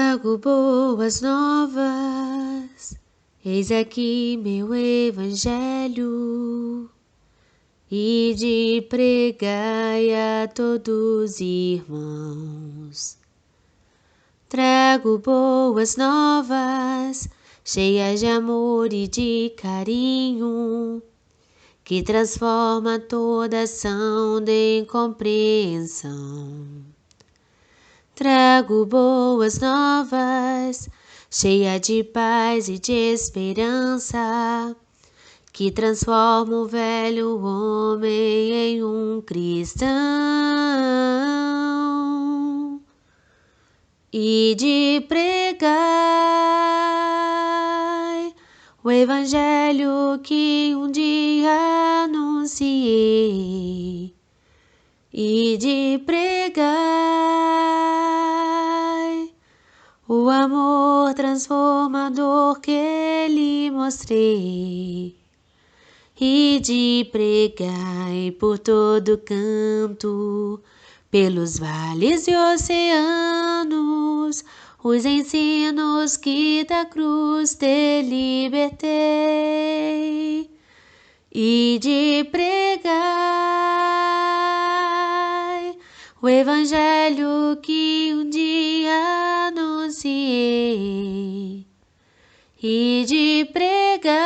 Trago boas novas, eis aqui meu evangelho, e de pregai a todos irmãos. Trago boas novas, cheias de amor e de carinho, que transforma toda ação de incompreensão. Trago boas novas, cheia de paz e de esperança, que transforma o velho homem em um cristão. E de pregai o evangelho que um dia anunciei, e de pregai o amor transformador que lhe mostrei, e de pregai por todo canto, pelos vales e oceanos, os ensinos que da cruz te libertei, e de pregai o evangelho que um dia anunciei, e de pregai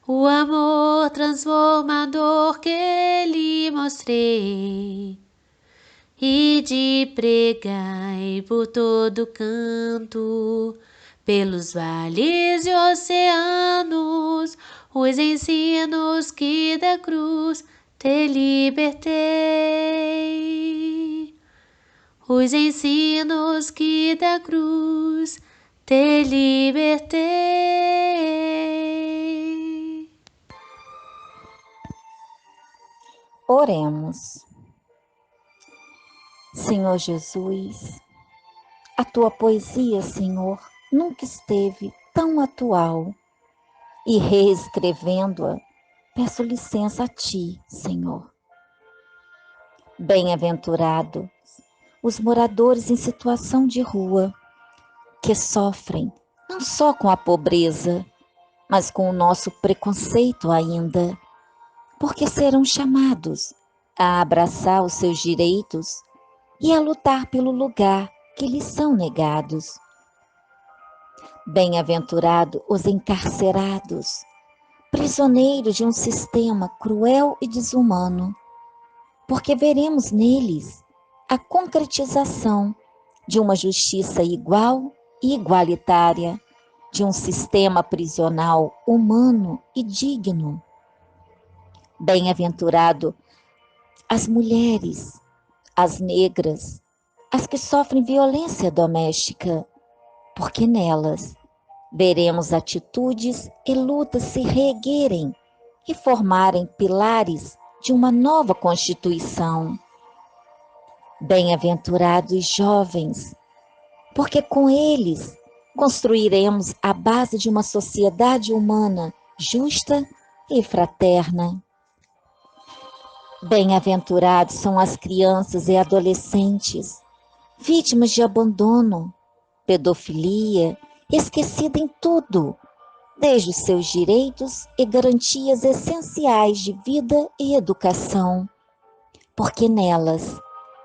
o amor transformador que lhe mostrei, e de pregai por todo canto, pelos vales e oceanos, os ensinos que da cruz te libertei, os ensinos que da cruz te libertei. Oremos. Senhor Jesus, a tua poesia, Senhor, nunca esteve tão atual, e reescrevendo-a, peço licença a ti, Senhor. Bem-aventurados os moradores em situação de rua, que sofrem não só com a pobreza, mas com o nosso preconceito ainda, porque serão chamados a abraçar os seus direitos e a lutar pelo lugar que lhes são negados. Bem-aventurados os encarcerados, prisioneiros de um sistema cruel e desumano, porque veremos neles a concretização de uma justiça igual e igualitária, de um sistema prisional humano e digno. Bem-aventurado as mulheres, as negras, as que sofrem violência doméstica, porque nelas veremos atitudes e lutas se reerguerem e formarem pilares de uma nova Constituição. Bem-aventurados jovens, porque com eles construiremos a base de uma sociedade humana justa e fraterna. Bem-aventurados são as crianças e adolescentes, vítimas de abandono, pedofilia, esquecida em tudo, desde os seus direitos e garantias essenciais de vida e educação, porque nelas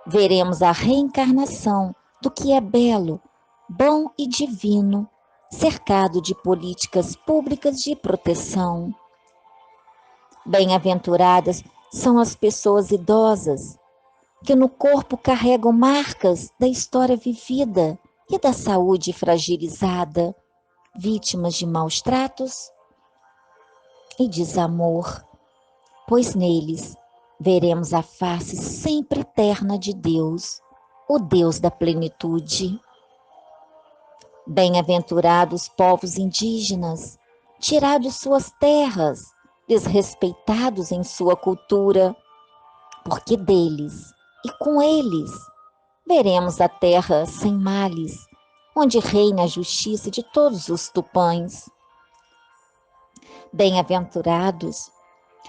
veremos a reencarnação do que é belo, bom e divino, cercado de políticas públicas de proteção. Bem-aventuradas são as pessoas idosas, que no corpo carregam marcas da história vivida e da saúde fragilizada, vítimas de maus tratos e desamor, pois neles veremos a face sempre eterna de Deus, o Deus da plenitude. Bem-aventurados povos indígenas, tirados suas terras, desrespeitados em sua cultura, porque deles e com eles veremos a terra sem males, onde reina a justiça de todos os tupãs. Bem-aventurados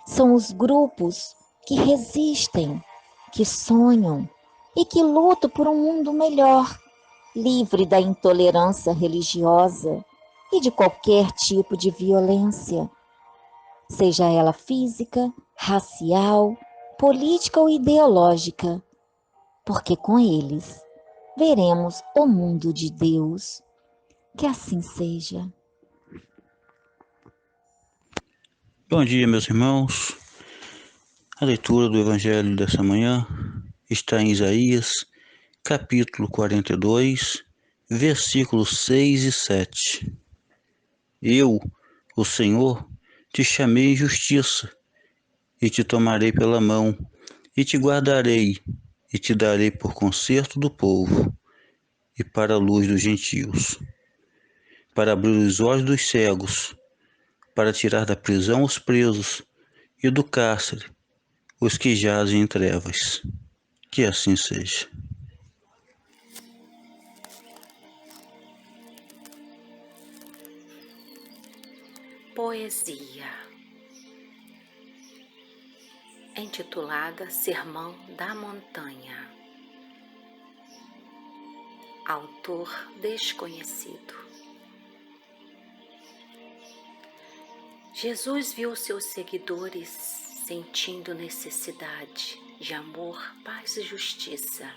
são os grupos que resistem, que sonham, e que luto por um mundo melhor, livre da intolerância religiosa e de qualquer tipo de violência, seja ela física, racial, política ou ideológica, porque com eles veremos o mundo de Deus. Que assim seja. Bom dia, meus irmãos. A leitura do Evangelho dessa manhã está em Isaías, capítulo 42, versículos 6 e 7. Eu, o Senhor, te chamei em justiça, e te tomarei pela mão, e te guardarei, e te darei por concerto do povo, e para a luz dos gentios, para abrir os olhos dos cegos, para tirar da prisão os presos, e do cárcere os que jazem em trevas. Que assim seja. Poesia, intitulada Sermão da Montanha. Autor desconhecido. Jesus viu seus seguidores sentindo necessidade de amor, paz e justiça,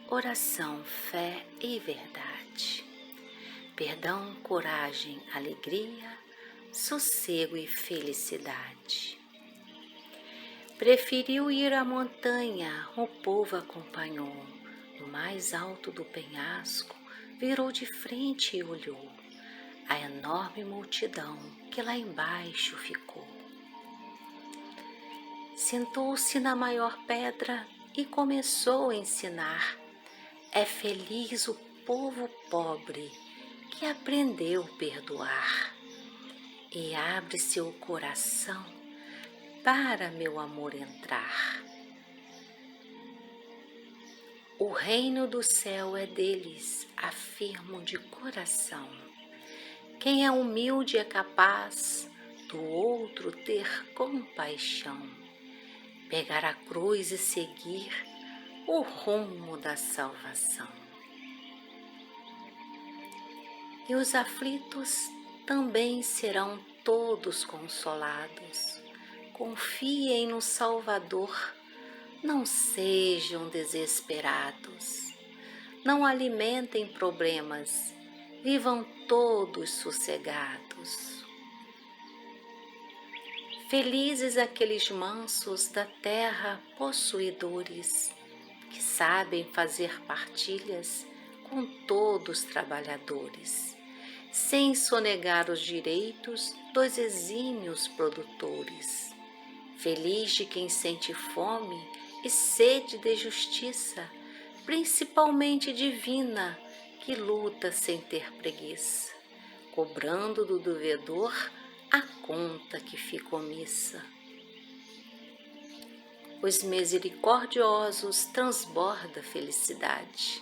oração, fé e verdade, perdão, coragem, alegria, sossego e felicidade. Preferiu ir à montanha, o povo acompanhou. No mais alto do penhasco, virou de frente e olhou a enorme multidão que lá embaixo ficou. Sentou-se na maior pedra e começou a ensinar. É feliz o povo pobre que aprendeu a perdoar e abre seu coração para meu amor entrar. O reino do céu é deles, afirmo de coração. Quem é humilde é capaz do outro ter compaixão, pegar a cruz e seguir o rumo da salvação. E os aflitos também serão todos consolados. Confiem no Salvador, não sejam desesperados, não alimentem problemas, vivam todos sossegados. Felizes aqueles mansos da terra possuidores, que sabem fazer partilhas com todos os trabalhadores, sem sonegar os direitos dos exímios produtores. Feliz de quem sente fome e sede de justiça, principalmente divina, que luta sem ter preguiça, cobrando do devedor a conta que fica omissa. Os misericordiosos transborda felicidade,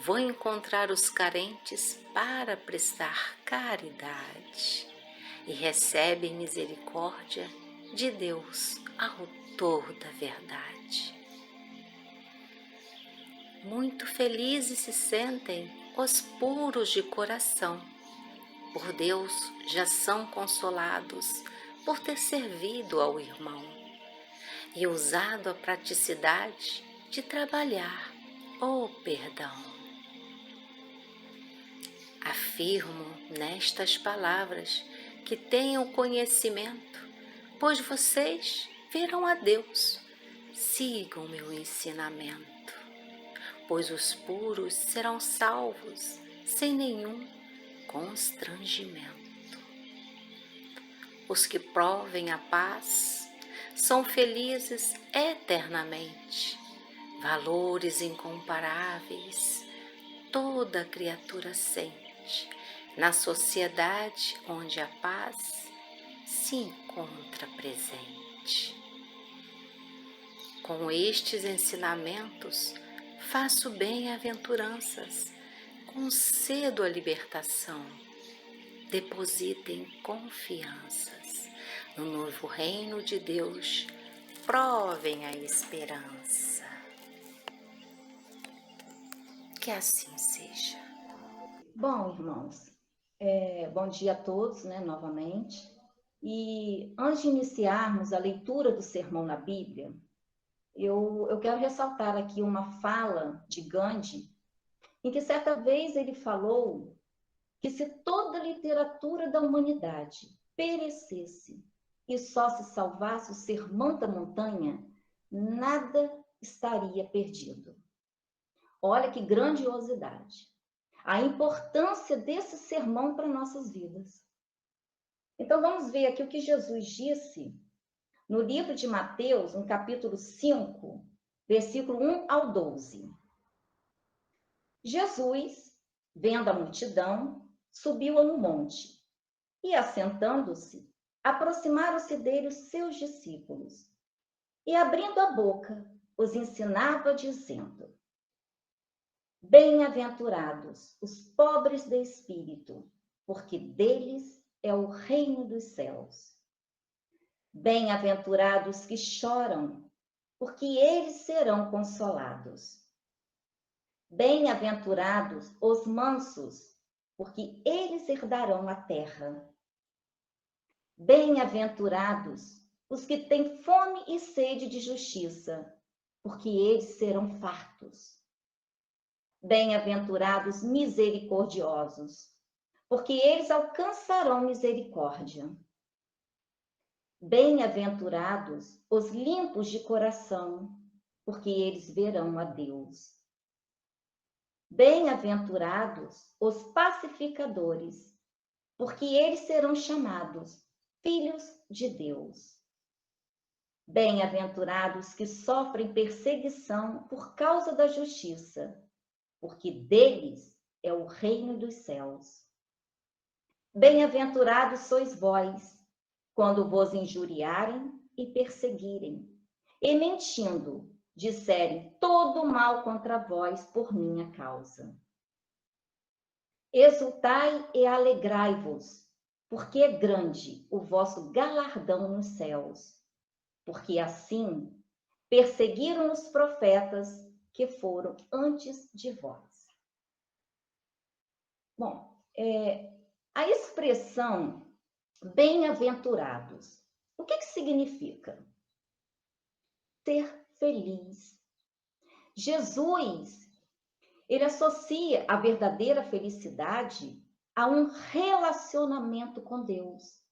vão encontrar os carentes para prestar caridade e recebem misericórdia de Deus, autor da verdade. Muito felizes se sentem os puros de coração. Por Deus já são consolados por ter servido ao irmão e usado a praticidade de trabalhar o perdão. Afirmo nestas palavras que tenham conhecimento, pois vocês verão a Deus. Sigam meu ensinamento, pois os puros serão salvos sem nenhum constrangimento. Os que provem a paz são felizes eternamente, valores incomparáveis toda criatura sente na sociedade onde a paz se encontra presente. Com estes ensinamentos faço bem-aventuranças, concedo a libertação, depositem confianças no novo reino de Deus, provem a esperança. Que assim seja. Bom, irmãos, bom dia a todos, novamente. E antes de iniciarmos a leitura do sermão na Bíblia, eu quero ressaltar aqui uma fala de Gandhi, em que certa vez ele falou que se toda a literatura da humanidade perecesse e só se salvasse o Sermão da Montanha, nada estaria perdido. Olha que grandiosidade! A importância desse sermão para nossas vidas. Então vamos ver aqui o que Jesus disse no livro de Mateus, no capítulo 5, versículo 1 ao 12. Jesus, vendo a multidão, subiu a um monte e, assentando-se, aproximaram-se dele os seus discípulos. E, abrindo a boca, os ensinava, dizendo: Bem-aventurados os pobres de espírito, porque deles é o reino dos céus. Bem-aventurados que choram, porque eles serão consolados. Bem-aventurados os mansos, porque eles herdarão a terra. Bem-aventurados os que têm fome e sede de justiça, porque eles serão fartos. Bem-aventurados misericordiosos, porque eles alcançarão misericórdia. Bem-aventurados os limpos de coração, porque eles verão a Deus. Bem-aventurados os pacificadores, porque eles serão chamados filhos de Deus. Bem-aventurados que sofrem perseguição por causa da justiça, porque deles é o reino dos céus. Bem-aventurados sois vós, quando vos injuriarem e perseguirem, e mentindo, disserem todo mal contra vós por minha causa. Exultai e alegrai-vos, porque é grande o vosso galardão nos céus, porque assim perseguiram os profetas que foram antes de vós. Bom, a expressão bem-aventurados, o que significa? Ser feliz. Jesus, ele associa a verdadeira felicidade a um relacionamento com Deus,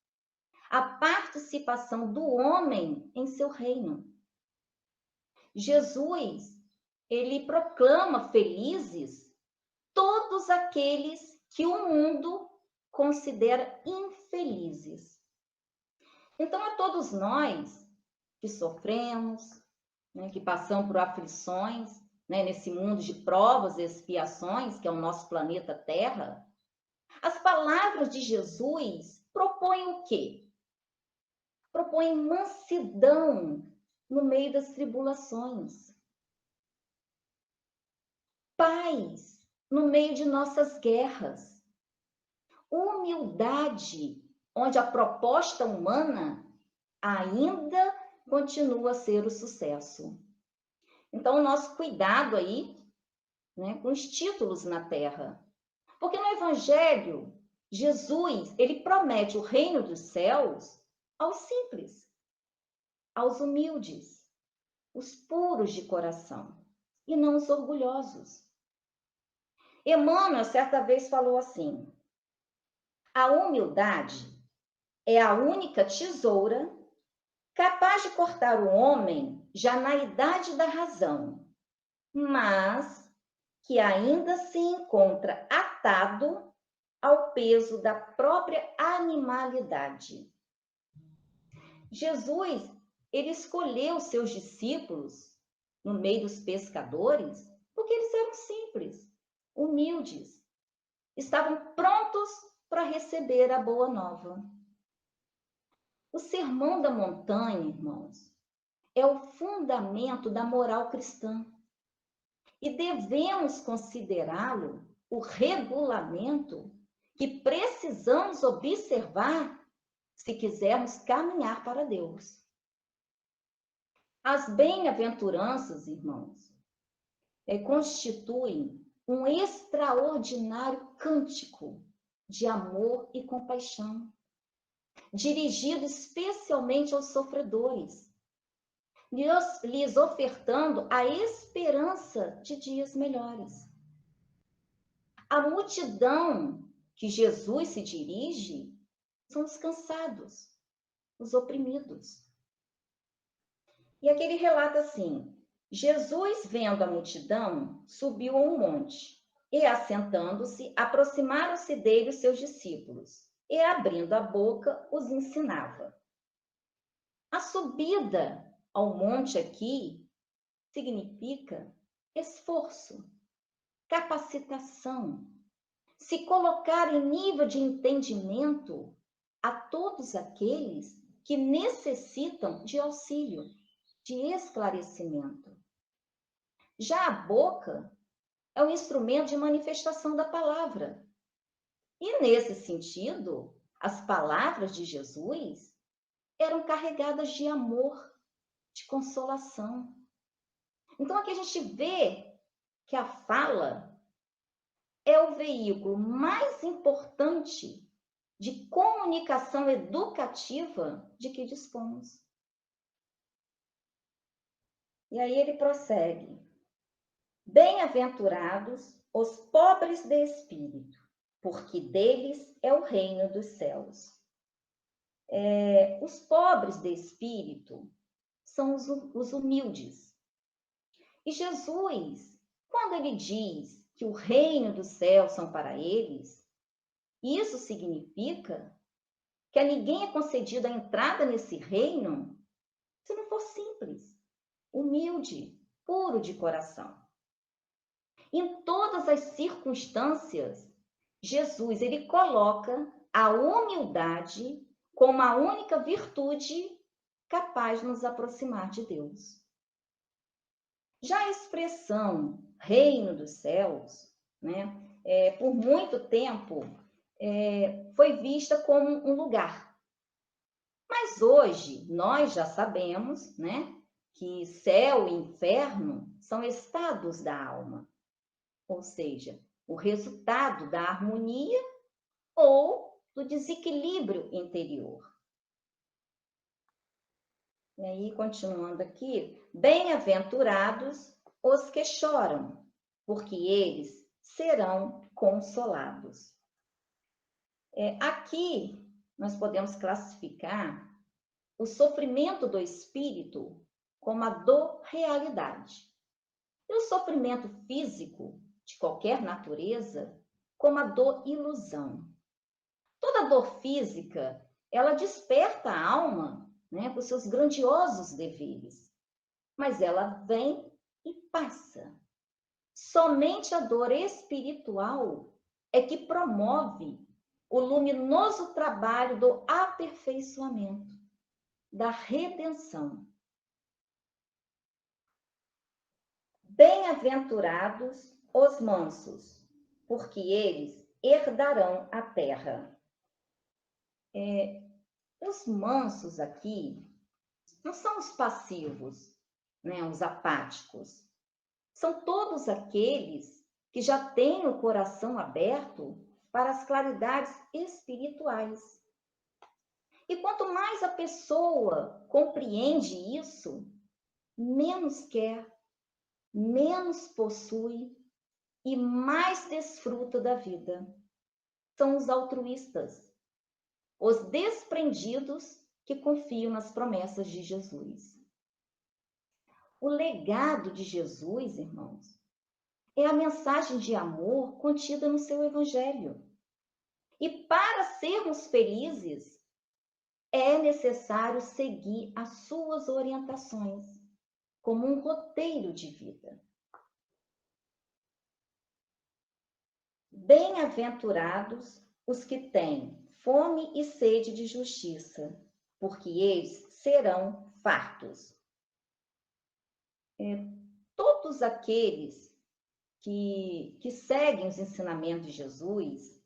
a participação do homem em seu reino. Jesus, ele proclama felizes todos aqueles que o mundo considera infelizes. Então, a todos nós que sofremos, que passamos por aflições, nesse mundo de provas e expiações, que é o nosso planeta Terra, as palavras de Jesus propõem o quê? Propõem mansidão no meio das tribulações, paz no meio de nossas guerras, humildade, onde a proposta humana ainda continua a ser o sucesso. Então, o nosso cuidado aí, com os títulos na terra. Porque no Evangelho, Jesus, ele promete o reino dos céus aos simples, aos humildes, os puros de coração, e não os orgulhosos. Emmanuel, certa vez, falou assim: a humildade é a única tesoura capaz de cortar o homem já na idade da razão, mas que ainda se encontra atado ao peso da própria animalidade. Jesus, ele escolheu seus discípulos no meio dos pescadores porque eles eram simples, humildes, estavam prontos para receber a boa nova. O Sermão da Montanha, irmãos, é o fundamento da moral cristã. E devemos considerá-lo o regulamento que precisamos observar se quisermos caminhar para Deus. As bem-aventuranças, irmãos, constituem um extraordinário cântico de amor e compaixão, dirigido especialmente aos sofredores, lhes ofertando a esperança de dias melhores. A multidão que Jesus se dirige são os cansados, os oprimidos. E aqui ele relata assim: Jesus, vendo a multidão, subiu a um monte, e assentando-se, aproximaram-se dele os seus discípulos, e abrindo a boca, os ensinava. A subida ao monte aqui significa esforço, capacitação, se colocar em nível de entendimento a todos aqueles que necessitam de auxílio, de esclarecimento. Já a boca é um instrumento de manifestação da palavra. E nesse sentido, as palavras de Jesus eram carregadas de amor, de consolação. Então aqui a gente vê que a fala é o veículo mais importante de comunicação educativa de que dispomos. E aí ele prossegue: bem-aventurados os pobres de espírito, porque deles é o reino dos céus. Os pobres de espírito são os humildes. E Jesus, quando ele diz que o reino dos céus são para eles, isso significa que a ninguém é concedida a entrada nesse reino se não for simples, humilde, puro de coração. Em todas as circunstâncias, Jesus ele coloca a humildade como a única virtude capaz de nos aproximar de Deus. Já a expressão reino dos céus, por muito tempo, foi vista como um lugar. Mas hoje nós já sabemos, que céu e inferno são estados da alma, ou seja, o resultado da harmonia ou do desequilíbrio interior. E aí, continuando aqui, bem-aventurados os que choram, porque eles serão consolados. Aqui nós podemos classificar o sofrimento do espírito como a dor realidade. E o sofrimento físico, de qualquer natureza, como a dor ilusão. Toda dor física, ela desperta a alma, com seus grandiosos deveres. Mas ela vem e passa. Somente a dor espiritual é que promove o luminoso trabalho do aperfeiçoamento, da redenção. Bem-aventurados os mansos, porque eles herdarão a terra. Os mansos aqui não são os passivos, os apáticos. São todos aqueles que já têm o coração aberto para as claridades espirituais. E quanto mais a pessoa compreende isso, menos quer, menos possui e mais desfruta da vida. São os altruístas, os desprendidos que confiam nas promessas de Jesus. O legado de Jesus, irmãos, é a mensagem de amor contida no seu evangelho. E para sermos felizes, é necessário seguir as suas orientações, como um roteiro de vida. Bem-aventurados os que têm fome e sede de justiça, porque eles serão fartos. Todos aqueles que seguem os ensinamentos de Jesus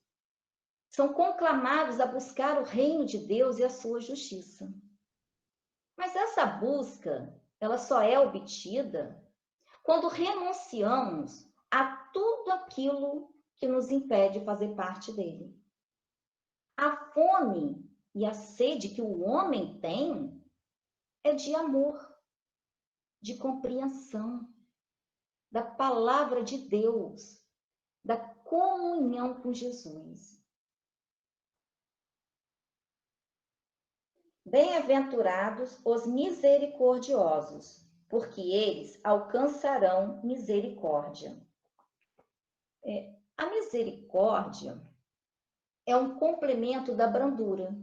são conclamados a buscar o reino de Deus e a sua justiça. Mas essa busca, ela só é obtida quando renunciamos a tudo aquilo que nos impede de fazer parte dele. A fome e a sede que o homem tem é de amor, de compreensão, da palavra de Deus, da comunhão com Jesus. Bem-aventurados os misericordiosos, porque eles alcançarão misericórdia. A misericórdia é um complemento da brandura.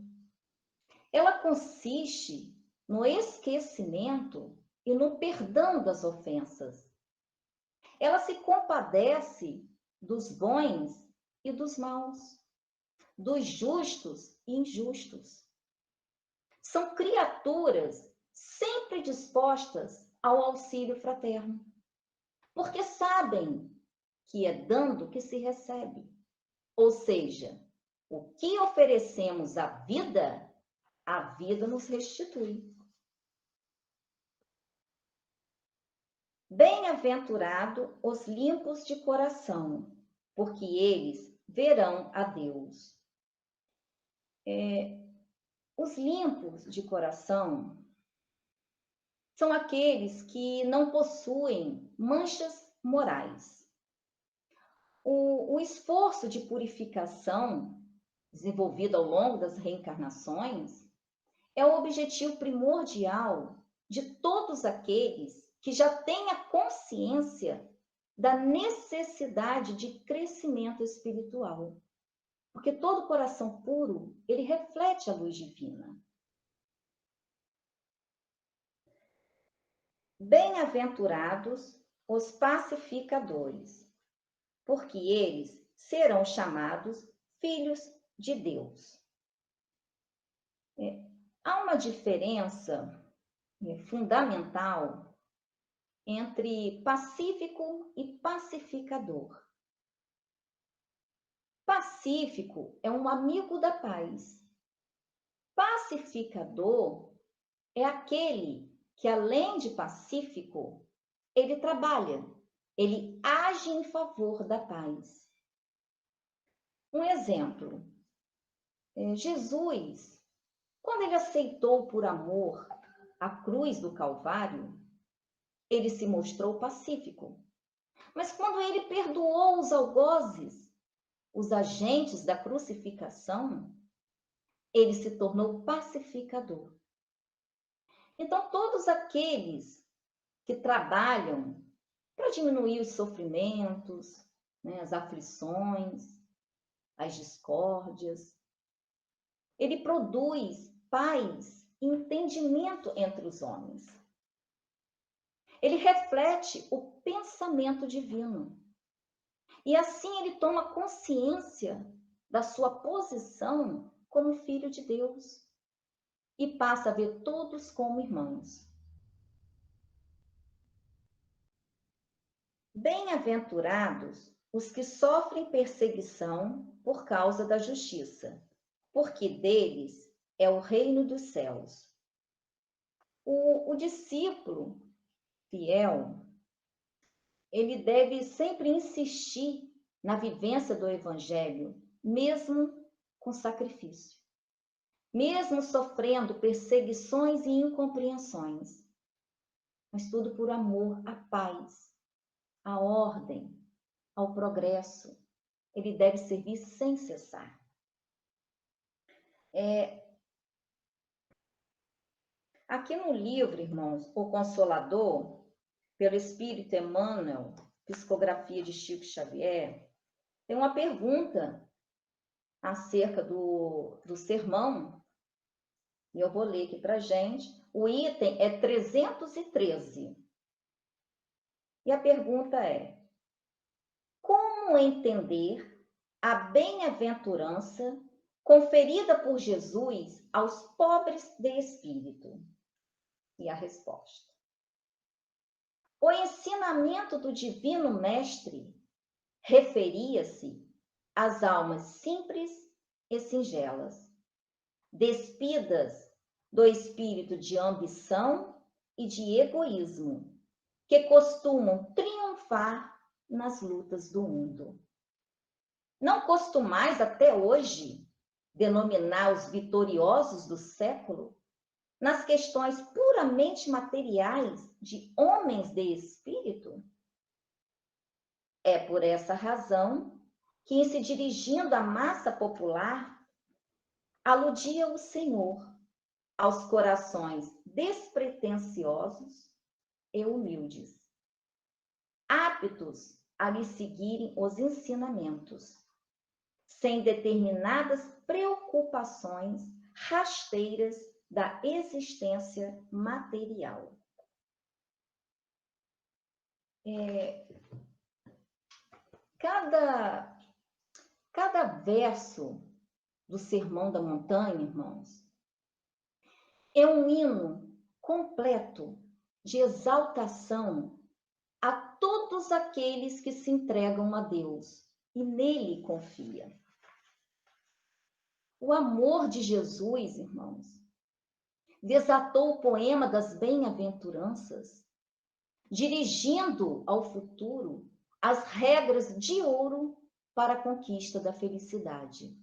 Ela consiste no esquecimento e no perdão das ofensas. Ela se compadece dos bons e dos maus, dos justos e injustos. São criaturas sempre dispostas ao auxílio fraterno, porque sabem que é dando que se recebe. Ou seja, o que oferecemos à vida, a vida nos restitui. Bem-aventurado os limpos de coração, porque eles verão a Deus. Os limpos de coração são aqueles que não possuem manchas morais. O esforço de purificação desenvolvido ao longo das reencarnações é o objetivo primordial de todos aqueles que já têm a consciência da necessidade de crescimento espiritual. Porque todo coração puro, ele reflete a luz divina. Bem-aventurados os pacificadores, porque eles serão chamados filhos de Deus. Há uma diferença fundamental entre pacífico e pacificador. Pacífico é um amigo da paz. Pacificador é aquele que, além de pacífico, ele trabalha, ele age em favor da paz. Um exemplo, Jesus, quando ele aceitou por amor a cruz do Calvário, ele se mostrou pacífico. Mas quando ele perdoou os algozes, os agentes da crucificação, ele se tornou pacificador. Então, todos aqueles que trabalham para diminuir os sofrimentos, as aflições, as discórdias, ele produz paz e entendimento entre os homens. Ele reflete o pensamento divino. E assim ele toma consciência da sua posição como filho de Deus e passa a ver todos como irmãos. Bem-aventurados os que sofrem perseguição por causa da justiça, porque deles é o reino dos céus. O discípulo fiel, ele deve sempre insistir na vivência do Evangelho, mesmo com sacrifício, mesmo sofrendo perseguições e incompreensões, mas tudo por amor à paz, à ordem, ao progresso. Ele deve servir sem cessar. Aqui no livro, irmãos, O Consolador, pelo Espírito Emmanuel, psicografia de Chico Xavier, tem uma pergunta acerca do sermão, e eu vou ler aqui para a gente. O item é 313. E a pergunta é: como entender a bem-aventurança conferida por Jesus aos pobres de espírito? E a resposta: o ensinamento do Divino Mestre referia-se às almas simples e singelas, despidas do espírito de ambição e de egoísmo, que costumam triunfar nas lutas do mundo. Não costumais até hoje denominar os vitoriosos do século nas questões puramente materiais de homens de espírito? É por essa razão que, em se dirigindo à massa popular, aludia o Senhor aos corações despretensiosos e humildes, aptos a lhe seguirem os ensinamentos, sem determinadas preocupações rasteiras da existência material. Cada verso do Sermão da Montanha, irmãos, é um hino completo de exaltação a todos aqueles que se entregam a Deus e nele confiam. O amor de Jesus, irmãos, desatou o poema das bem-aventuranças, dirigindo ao futuro as regras de ouro para a conquista da felicidade.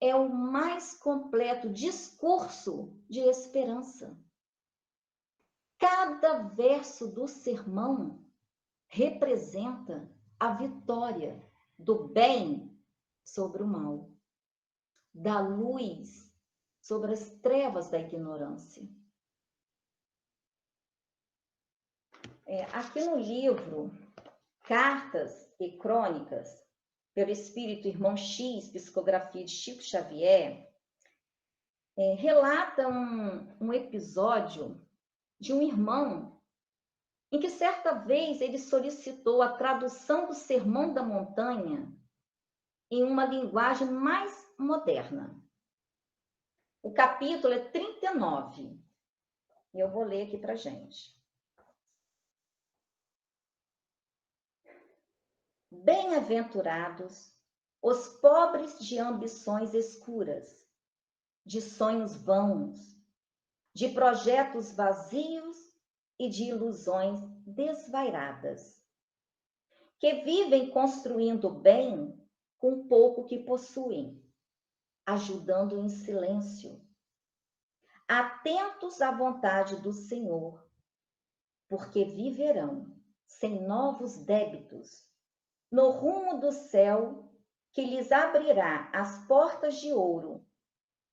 É o mais completo discurso de esperança. Cada verso do sermão representa a vitória do bem sobre o mal, da luz sobre as trevas da ignorância. Aqui no livro Cartas e Crônicas, pelo Espírito Irmão X, psicografia de Chico Xavier, relata um episódio de um irmão em que certa vez ele solicitou a tradução do Sermão da Montanha em uma linguagem mais moderna. O capítulo é 39, e eu vou ler aqui para a gente. Bem-aventurados os pobres de ambições escuras, de sonhos vãos, de projetos vazios e de ilusões desvairadas, que vivem construindo bem com o pouco que possuem, ajudando em silêncio, atentos à vontade do Senhor, porque viverão sem novos débitos no rumo do céu que lhes abrirá as portas de ouro,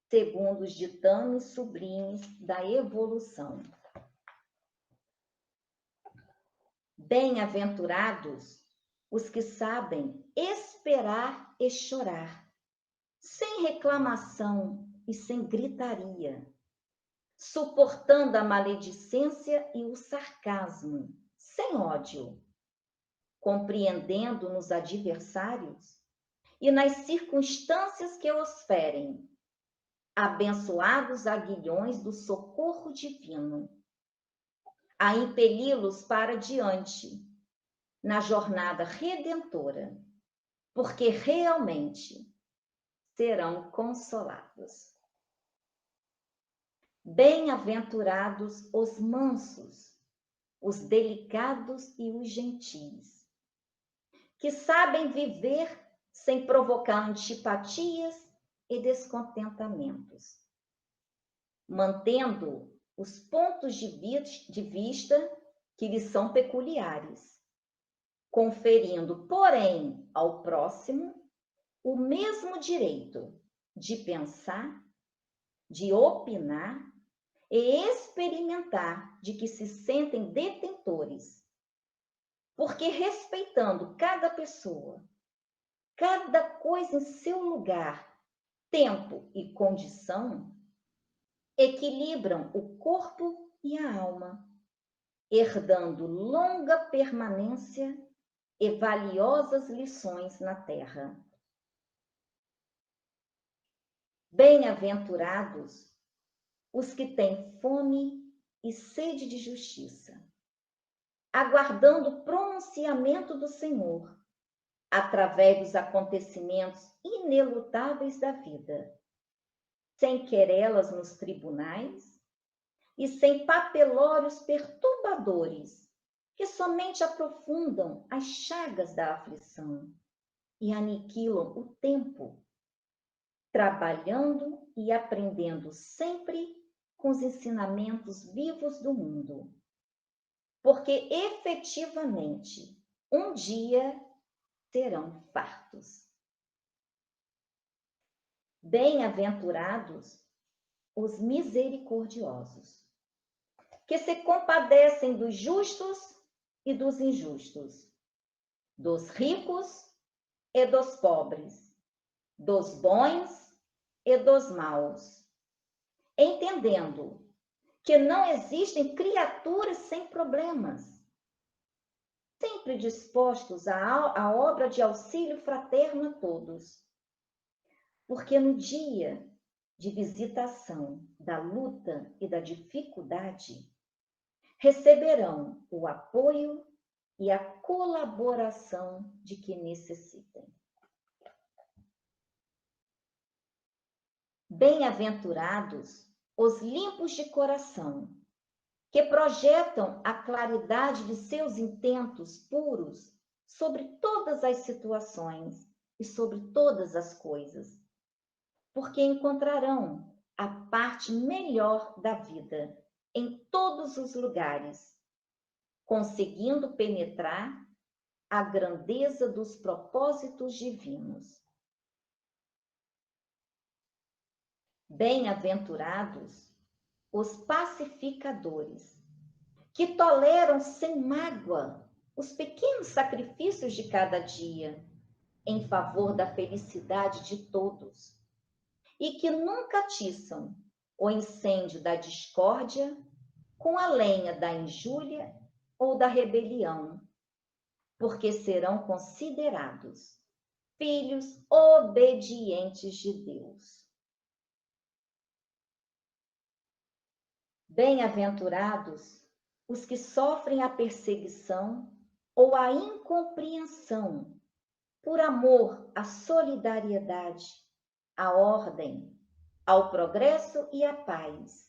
segundo os ditames sublimes da evolução. Bem-aventurados os que sabem esperar e chorar, sem reclamação e sem gritaria, suportando a maledicência e o sarcasmo, sem ódio, compreendendo nos adversários e nas circunstâncias que os ferem, abençoados aguilhões do socorro divino, a impeli-los para diante, na jornada redentora, porque realmente serão consolados. Bem-aventurados os mansos, os delicados e os gentis, que sabem viver sem provocar antipatias e descontentamentos, mantendo os pontos de vista que lhes são peculiares, conferindo, porém, ao próximo o mesmo direito de pensar, de opinar e experimentar de que se sentem detentores, porque respeitando cada pessoa, cada coisa em seu lugar, tempo e condição, equilibram o corpo e a alma, herdando longa permanência e valiosas lições na terra. Bem-aventurados os que têm fome e sede de justiça, aguardando o pronunciamento do Senhor, através dos acontecimentos inelutáveis da vida, sem querelas nos tribunais e sem papelórios perturbadores que somente aprofundam as chagas da aflição e aniquilam o tempo, trabalhando e aprendendo sempre com os ensinamentos vivos do mundo. Porque efetivamente, um dia serão fartos. Bem-aventurados os misericordiosos, que se compadecem dos justos e dos injustos, dos ricos e dos pobres, dos bons e dos maus, entendendo que não existem criaturas sem problemas, sempre dispostos à obra de auxílio fraterno a todos. Porque no dia de visitação da luta e da dificuldade, receberão o apoio e a colaboração de que necessitem. Bem-aventurados os limpos de coração, que projetam a claridade de seus intentos puros sobre todas as situações e sobre todas as coisas, porque encontrarão a parte melhor da vida em todos os lugares, conseguindo penetrar a grandeza dos propósitos divinos. Bem-aventurados os pacificadores, que toleram sem mágoa os pequenos sacrifícios de cada dia em favor da felicidade de todos, e que nunca atiçam o incêndio da discórdia com a lenha da injúria ou da rebelião, porque serão considerados filhos obedientes de Deus. Bem-aventurados os que sofrem a perseguição ou a incompreensão por amor à solidariedade, à ordem, ao progresso e à paz,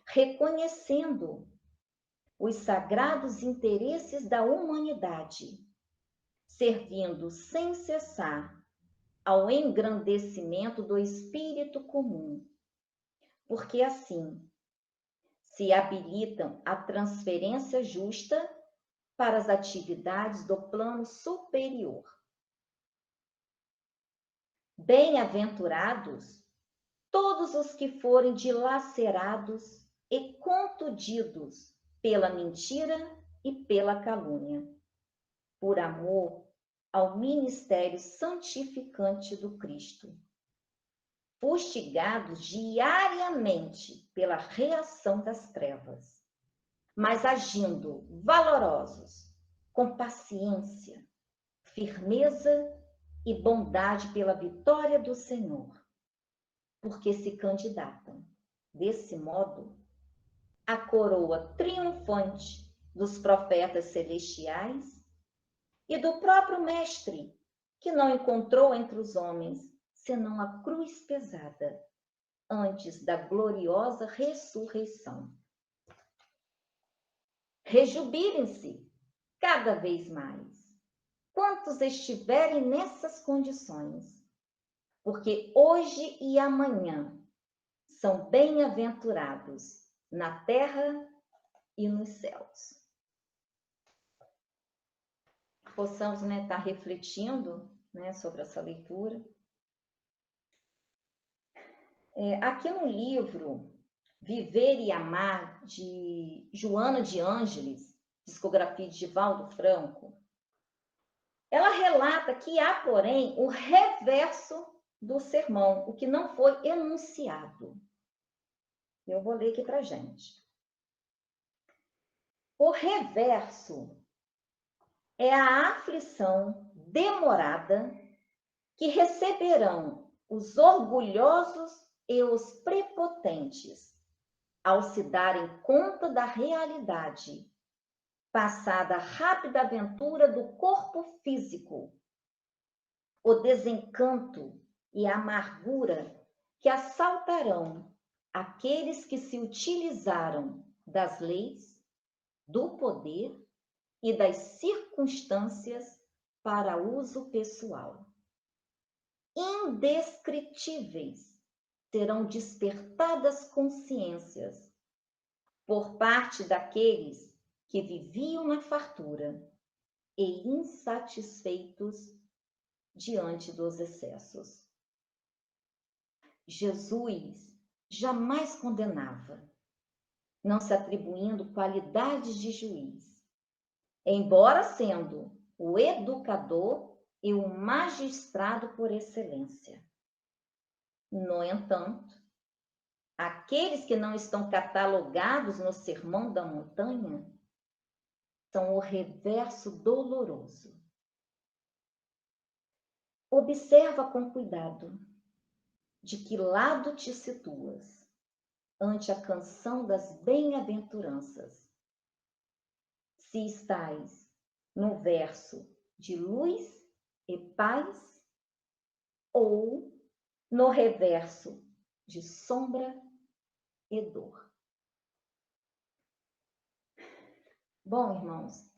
reconhecendo os sagrados interesses da humanidade, servindo sem cessar ao engrandecimento do espírito comum, porque assim se habilitam à transferência justa para as atividades do plano superior. Bem-aventurados todos os que forem dilacerados e contundidos pela mentira e pela calúnia, por amor ao ministério santificante do Cristo, fustigados diariamente pela reação das trevas, mas agindo valorosos, com paciência, firmeza e bondade pela vitória do Senhor, porque se candidatam, desse modo, à coroa triunfante dos profetas celestiais e do próprio Mestre, que não encontrou entre os homens senão a cruz pesada, antes da gloriosa ressurreição. Rejubilem-se cada vez mais, quantos estiverem nessas condições, porque hoje e amanhã são bem-aventurados na terra e nos céus. Possamos estar refletindo sobre essa leitura. Aqui no livro Viver e Amar, de Joana de Ângeles, discografia de Divaldo Franco, ela relata que há, porém, o reverso do sermão, o que não foi enunciado. Eu vou ler aqui para a gente. O reverso é a aflição demorada que receberão os orgulhosos e os prepotentes ao se darem conta da realidade, passada a rápida aventura do corpo físico, o desencanto e a amargura que assaltarão aqueles que se utilizaram das leis, do poder e das circunstâncias para uso pessoal. Indescritíveis serão despertadas consciências por parte daqueles que viviam na fartura e insatisfeitos diante dos excessos. Jesus jamais condenava, não se atribuindo qualidades de juiz, embora sendo o educador e o magistrado por excelência. No entanto, aqueles que não estão catalogados no Sermão da Montanha são o reverso doloroso. Observa com cuidado de que lado te situas ante a canção das bem-aventuranças. Se estás no verso de luz e paz ou no reverso de sombra e dor. Bom, irmãos,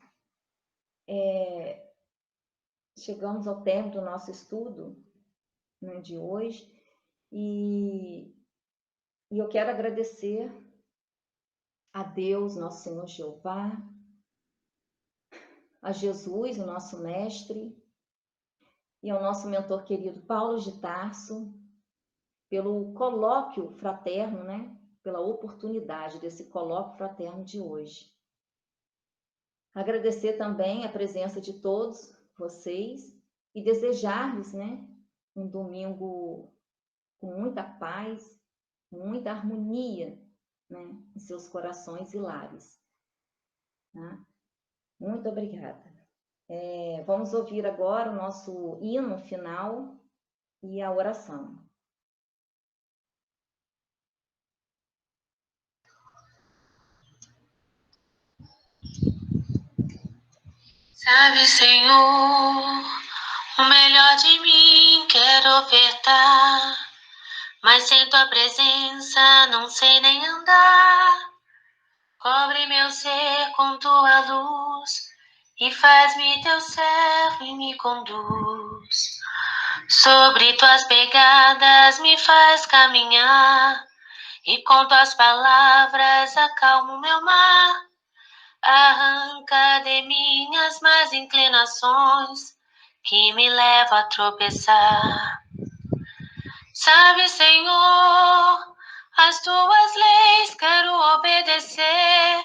chegamos ao término do nosso estudo, né, de hoje, e eu quero agradecer a Deus, nosso Senhor Jeová, a Jesus, o nosso mestre, e ao nosso mentor querido Paulo de Tarso, pelo colóquio fraterno, né? Pela oportunidade desse colóquio fraterno de hoje. Agradecer também a presença de todos vocês e desejar-lhes, né, um domingo com muita paz, muita harmonia, né, em seus corações e lares. Tá? Muito obrigada. Vamos ouvir agora o nosso hino final e a oração. Sabe, Senhor, o melhor de mim quero ofertar, mas sem tua presença não sei nem andar. Cobre meu ser com tua luz e faz-me teu servo e me conduz. Sobre tuas pegadas me faz caminhar e com tuas palavras acalma o meu mar. Arranca de minhas más inclinações que me leva a tropeçar. Sabe, Senhor, as tuas leis quero obedecer,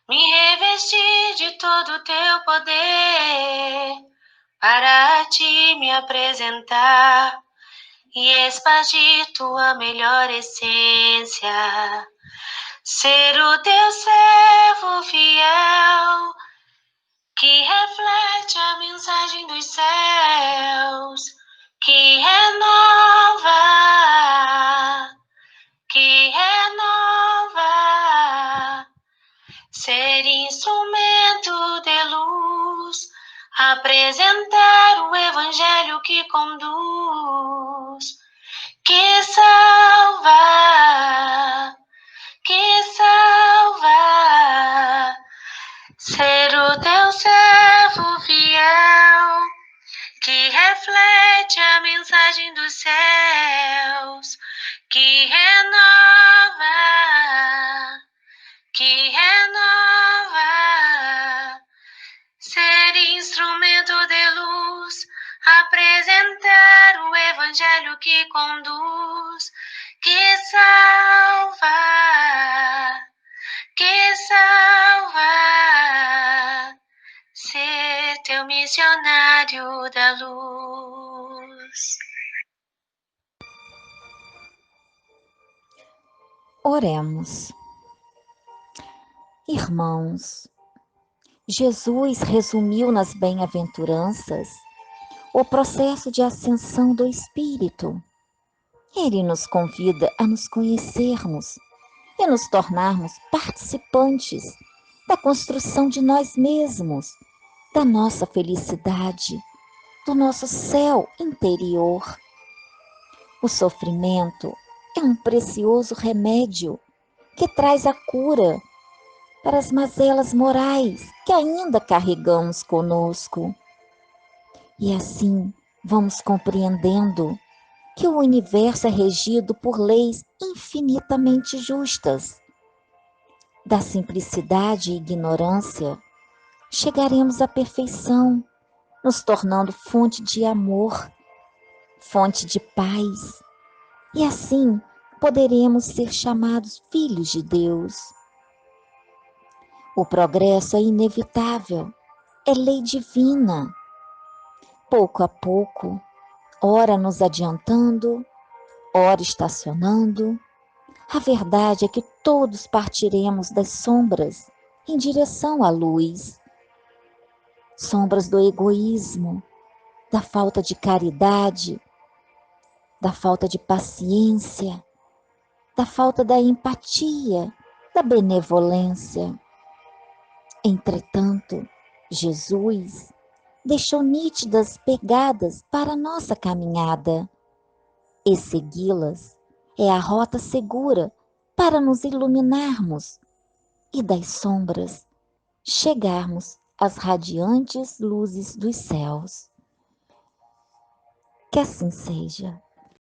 me revestir de todo o teu poder, para ti me apresentar e expandir tua melhor essência. Ser o teu servo fiel, que reflete a mensagem dos céus, que renova, ser instrumento de luz, apresentar o evangelho que conduz, que salva, ser o teu servo fiel, que reflete a mensagem dos céus, que renova, ser instrumento de luz, apresentar o evangelho que conduz, que salva, ser teu missionário da luz. Oremos. Irmãos, Jesus resumiu nas bem-aventuranças o processo de ascensão do Espírito. Ele nos convida a nos conhecermos e nos tornarmos participantes da construção de nós mesmos, da nossa felicidade, do nosso céu interior. O sofrimento é um precioso remédio que traz a cura para as mazelas morais que ainda carregamos conosco. E assim vamos compreendendo que o universo é regido por leis infinitamente justas. Da simplicidade e ignorância, chegaremos à perfeição, nos tornando fonte de amor, fonte de paz. E assim poderemos ser chamados filhos de Deus. O progresso é inevitável, é lei divina. Pouco a pouco, ora nos adiantando, ora estacionando, a verdade é que todos partiremos das sombras em direção à luz. Sombras do egoísmo, da falta de caridade, da falta de paciência, da falta da empatia, da benevolência. Entretanto, Jesus deixou nítidas pegadas para a nossa caminhada, e segui-las é a rota segura para nos iluminarmos e das sombras chegarmos às radiantes luzes dos céus. Que assim seja.